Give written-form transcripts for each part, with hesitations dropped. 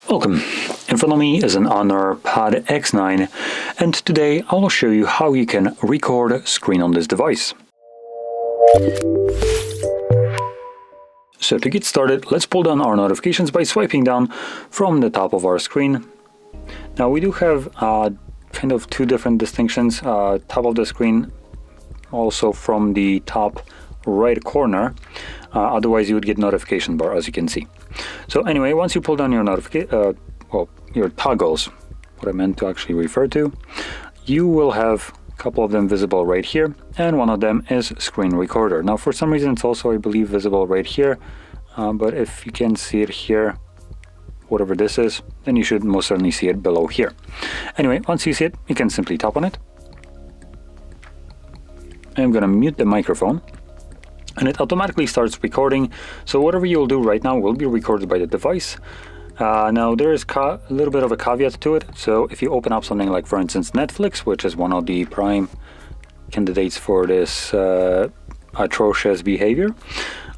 Welcome. In front of me is an Honor Pad X9, and today I will show you how you can record screen on this device. So to get started, let's pull down our notifications by swiping down from the top of our screen. Now we do have kind of two different distinctions, top of the screen, also from the top right corner. Otherwise you would get notification bar, as you can see. So anyway, once you pull down your your toggles, what I meant to actually refer to, you will have a couple of them visible right here, and one of them is screen recorder. Now for some reason it's also, I believe, visible right here, but if you can see it here, whatever this is, then you should most certainly see it below here. Anyway, once you see it, you can simply tap on it. I'm gonna mute the microphone, and it automatically starts recording. So whatever you'll do right now will be recorded by the device. Now there is a little bit of a caveat to it. So if you open up something like, for instance, Netflix, which is one of the prime candidates for this atrocious behavior,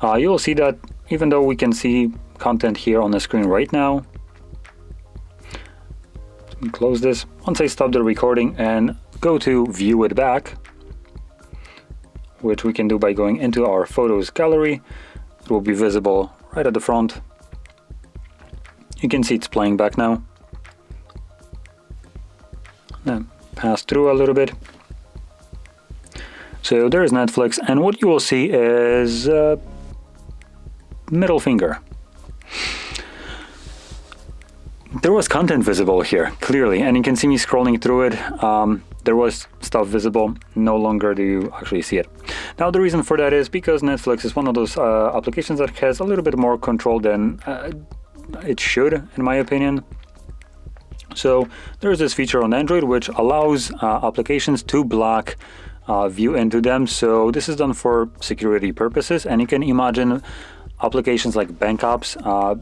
you'll see that even though we can see content here on the screen right now, let me close this. Once I stop the recording and go to view it back, which we can do by going into our photos gallery, it will be visible right at the front. You can see it's playing back now. Then pass through a little bit. So there's Netflix, and what you will see is middle finger. There was content visible here, clearly, and you can see me scrolling through it. There was stuff visible, no longer do you actually see it. Now the reason for that is because Netflix is one of those applications that has a little bit more control than it should, in my opinion. So there's this feature on Android which allows applications to block view into them. So this is done for security purposes, and you can imagine applications like bank apps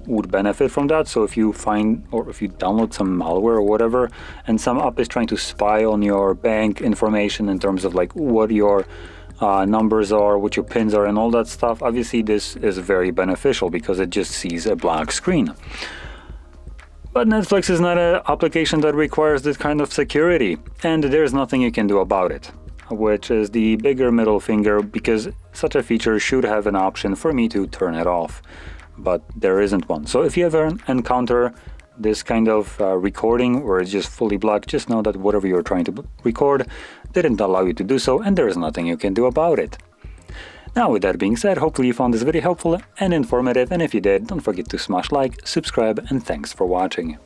would benefit from that. So if you find, or if you download some malware or whatever, and some app is trying to spy on your bank information in terms of like what your numbers are, what your pins are, and all that stuff, obviously this is very beneficial because it just sees a black screen. But Netflix is not an application that requires this kind of security, and there's nothing you can do about it, which is the bigger middle finger, because such a feature should have an option for me to turn it off, but there isn't one. So if you ever encounter this kind of recording where it's just fully black, just know that whatever you're trying to record didn't allow you to do so, and there is nothing you can do about it. Now with that being said, hopefully you found this video helpful and informative, and if you did, don't forget to smash like, subscribe, and thanks for watching.